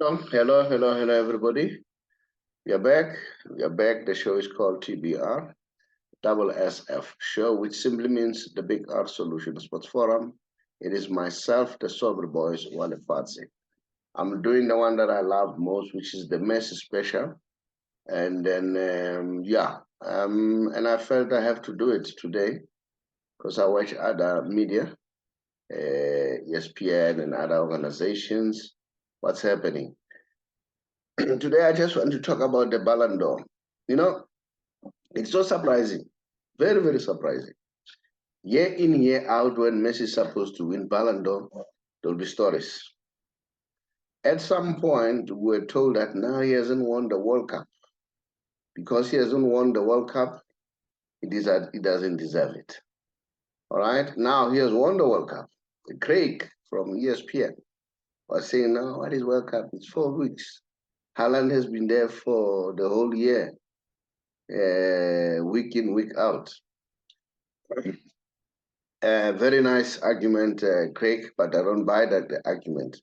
Hello, everybody. We are back. We are back. The show is called TBR SSF Show, which simply means the Big Art Solution Sports Forum. It is myself, the Saubrey Boyz Walefatshe. I'm doing the one that I love most, which is the Messi special. And then, and I felt I have to do it today because I watch other media, ESPN and other organizations. What's happening? Today, I just want to talk about the Ballon d'Or. You know, it's so surprising, very, very surprising. Year in, year out, when Messi is supposed to win Ballon d'Or, there'll be stories. At some point, we were told that now he hasn't won the World Cup. Because he hasn't won the World Cup, he doesn't deserve it. All right, now he has won the World Cup. Craig from ESPN was saying, no, what is World Cup? It's 4 weeks. Haaland has been there for the whole year, week in, week out. Very nice argument, Craig, but I don't buy that argument.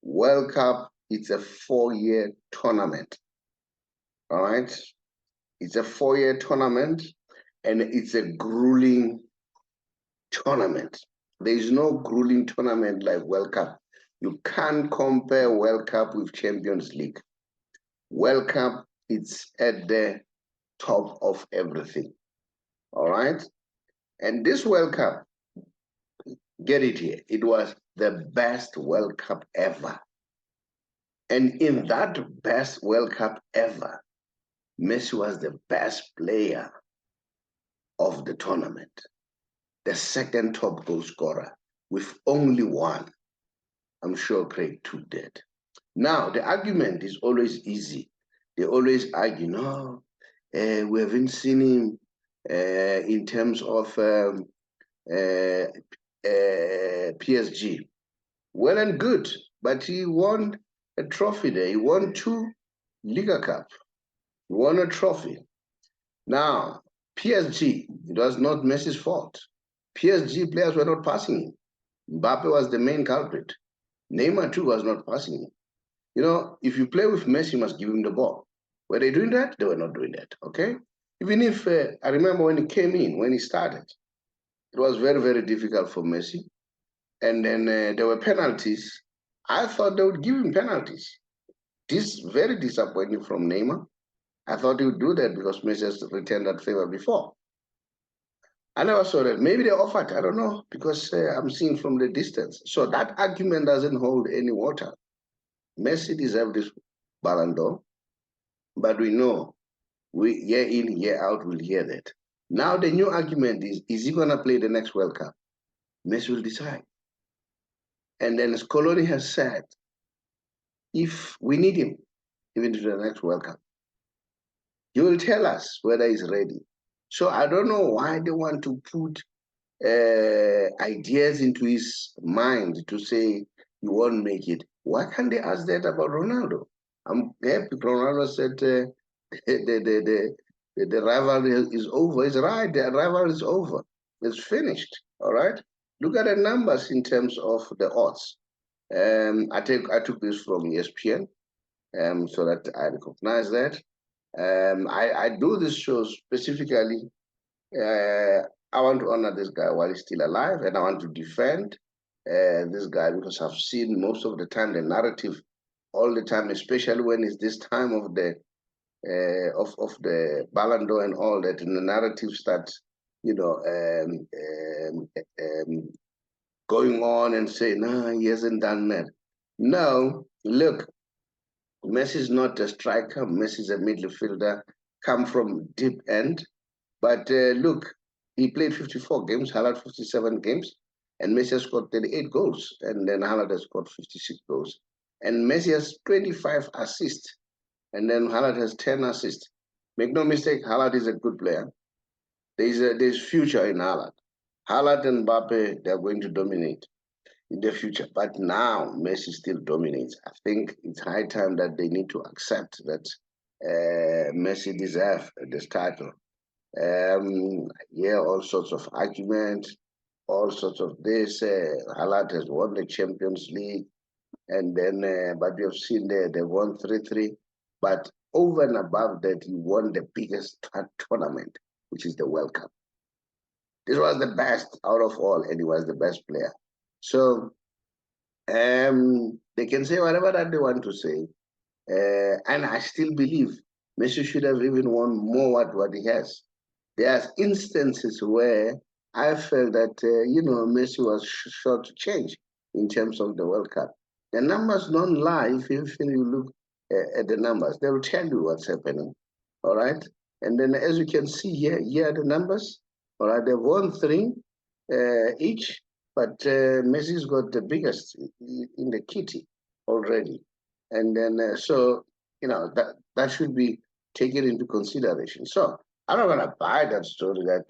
World Cup, it's a 4-year tournament. All right? It's a 4-year tournament, and it's a grueling tournament. There is no grueling tournament like World Cup. You can't compare World Cup with Champions League. World Cup, it's at the top of everything. All right? And this World Cup, get it here, it was the best World Cup ever. And in that best World Cup ever, Messi was the best player of the tournament, the second top goal scorer with only one. I'm sure Craig took that. Now, the argument is always easy. They always argue, no, we haven't seen him in terms of PSG. Well and good, but he won a trophy there. He won 2 Liga Cup. He won a trophy. Now, PSG, it was not Messi's fault. PSG players were not passing him. Mbappe was the main culprit. Neymar too was not passing him. You know, if you play with Messi, you must give him the ball. Were they doing that? They were not doing that, okay? Even if, I remember when he came in, when he started, it was very, very difficult for Messi. And then there were penalties. I thought they would give him penalties. This very disappointing from Neymar. I thought he would do that because Messi has returned that favor before. I never saw that. Maybe they offered, I don't know, because I'm seeing from the distance. So that argument doesn't hold any water. Messi deserved this Ballon d'Or, but we know, year in, year out, we'll hear that. Now the new argument is he going to play the next World Cup? Messi will decide. And then as Coloni has said, if we need him, even to the next World Cup, he will tell us whether he's ready. So I don't know why they want to put ideas into his mind to say he won't make it. Why can't they ask that about Ronaldo? I'm happy Ronaldo said the rivalry is over. It's right, the rivalry is over. It's finished, all right? Look at the numbers in terms of the odds. I took this from ESPN so that I recognize that. I do this show specifically. I want to honor this guy while he's still alive, and I want to defend this guy because I've seen most of the time the narrative all the time, especially when it's this time of the Ballon d'Or and all that, and the narrative starts, you know, going on and say, no, he hasn't done that. No, look, Messi is not a striker. Messi is a midfielder, come from deep end. But look, he played 54 games, Haaland 57 games, and Messi has scored 38 goals, and then Haaland has scored 56 goals. And Messi has 25 assists, and then Haaland has 10 assists. Make no mistake, Haaland is a good player. There's future in Haaland. Haaland and Mbappe, they're going to dominate in the future. But now, Messi still dominates. I think it's high time that they need to accept that Messi deserves this title. Yeah, all sorts of arguments, all sorts of this. Haaland has won the Champions League. And then, but we have seen they won 3-3. But over and above that, he won the biggest tournament, which is the World Cup. This was the best out of all, and he was the best player. So they can say whatever that they want to say. And I still believe Messi should have even won more what he has. There are instances where I felt that, Messi was short to change in terms of the World Cup. The numbers don't lie. If you look at the numbers, they will tell you what's happening. All right? And then as you can see here are the numbers. All right? They've won 3 each, but Messi's got the biggest in the kitty already. And then, that should be taken into consideration. So I'm not going to buy that story that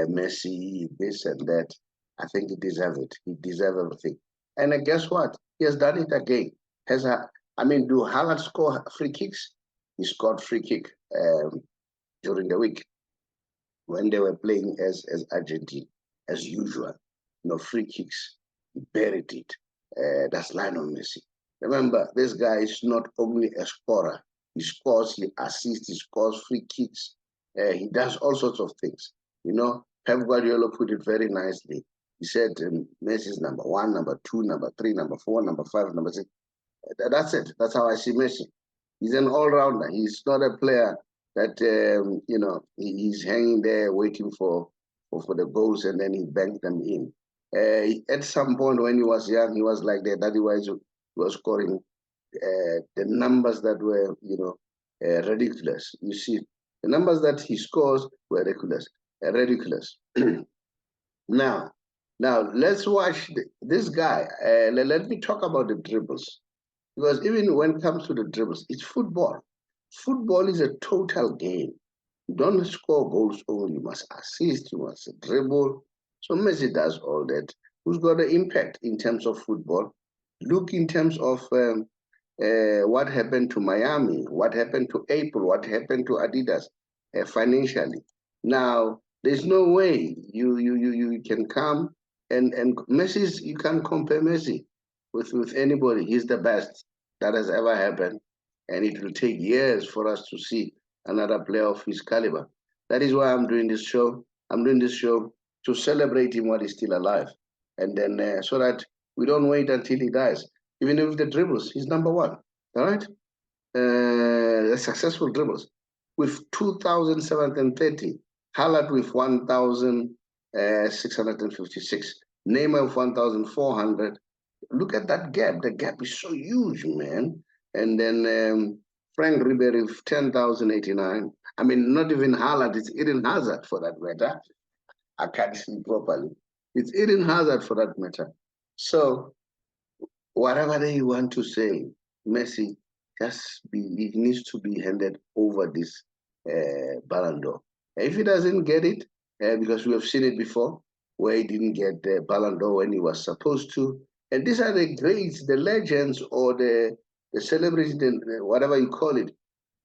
Messi, this and that. I think he deserves it. He deserves everything. And guess what? He has done it again. Do Haaland score free kicks? He scored free kick during the week when they were playing as Argentina, as usual. Free kicks. He buried it. That's Lionel Messi. Remember, this guy is not only a scorer. He scores, he assists, he scores free kicks. He does all sorts of things. Pep Guardiola put it very nicely. He said Messi is number 1, number 2, number 3, number 4, number 5, number 6. That's it. That's how I see Messi. He's an all-rounder. He's not a player that, he's hanging there waiting for the goals and then he banks them in. At some point when he was young, he was like that. Otherwise, he was scoring the numbers that were, ridiculous. You see, the numbers that he scores were ridiculous. Now, let's watch this guy. Let me talk about the dribbles. Because even when it comes to the dribbles, it's football. Football is a total game. You don't score goals only. You must assist, you must dribble. So Messi does all that. Who's got an impact in terms of football? Look in terms of what happened to Miami, what happened to April, what happened to Adidas financially. Now, there's no way you can come and Messi's, you can't compare Messi with anybody. He's the best that has ever happened. And it will take years for us to see another player of his caliber. That is why I'm doing this show. I'm doing this show to celebrate him while he's still alive. And then so that we don't wait until he dies. Even if the dribbles, he's number 1. All right? The successful dribbles. With 2,730. Haaland with 1,656. Neymar with 1,400. Look at that gap. The gap is so huge, man. And then Frank Ribery with 10,089. Not even Haaland, it's Eden Hazard for that matter. I can't see properly. It's Eden Hazard for that matter. So, whatever they want to say, Messi he needs to be handed over this Ballon d'Or. If he doesn't get it, because we have seen it before, where he didn't get the Ballon d'Or when he was supposed to, and these are the greats, the legends, or the celebrities, whatever you call it,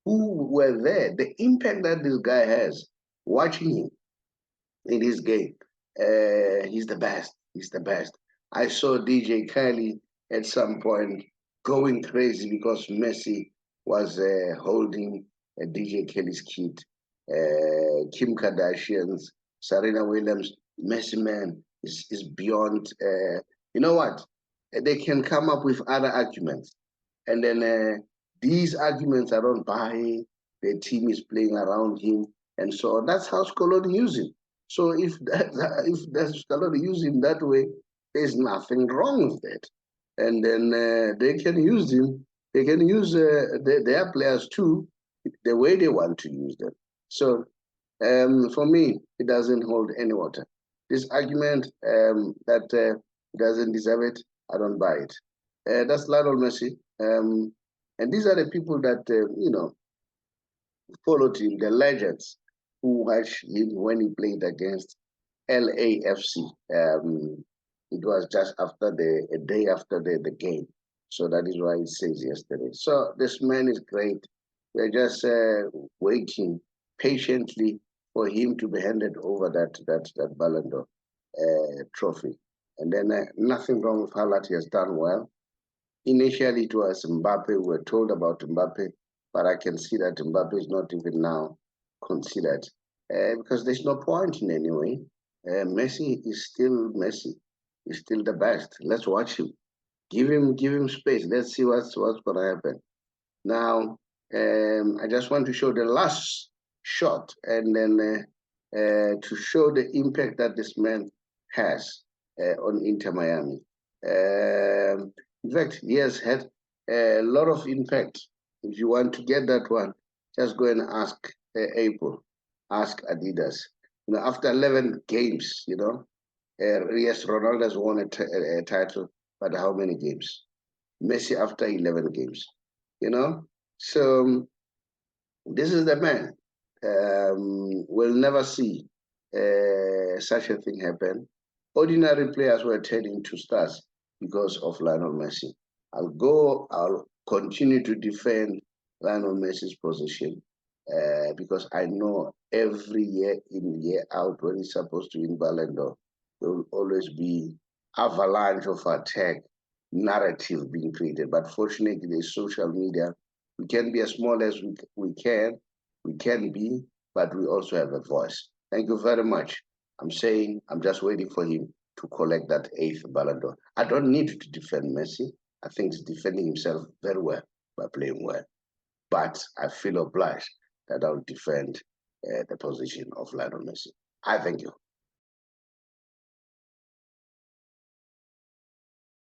who were there. The impact that this guy has, watching him in his game, he's the best. He's the best. I saw DJ Khaled at some point going crazy because Messi was holding DJ Khaled's kid. Kim Kardashian's, Serena Williams, Messi, man, is beyond. You know what? They can come up with other arguments. And then these arguments I don't buy. The team is playing around him. And so that's how Scaloni uses him. So if Scaloni uses him that way, there's nothing wrong with that. And then they can use him. They can use their players too, the way they want to use them. So for me, it doesn't hold any water. This argument that doesn't deserve it, I don't buy it. That's Lionel Messi. And these are the people that, followed him, the legends who watched him when he played against LAFC. It was just after a day after the game. So that is why it says yesterday. So this man is great. We're just waiting patiently for him to be handed over that Ballon d'Or trophy. And then nothing wrong with Haaland. He has done well. Initially, it was Mbappe. We were told about Mbappe, but I can see that Mbappe is not even now considered because there's no point in any way. Messi is still Messi. He's still the best. Let's watch him. Give him space. Let's see what's gonna happen. Now, I just want to show the last shot, and then to show the impact that this man has on Inter Miami. In fact, he has had a lot of impact. If you want to get that one, just go and ask Apple, ask Adidas. You know, after 11 games, you know, yes, Ronaldo has won a title, but how many games? Messi after 11 games, you know? So this is the man. We'll never see such a thing happen. Ordinary players were turning into stars because of Lionel Messi. I'll continue to defend Lionel Messi's position because I know every year in, year out, when he's supposed to win Ballon d'Or, there will always be avalanche of attack narrative being created. But fortunately, there's social media. We can be as small as we can be, but we also have a voice. Thank you very much. I'm just waiting for him to collect that 8th Ballon d'Or. I don't need to defend Messi. I think he's defending himself very well by playing well. But I feel obliged that I'll defend the position of Lionel Messi. I thank you.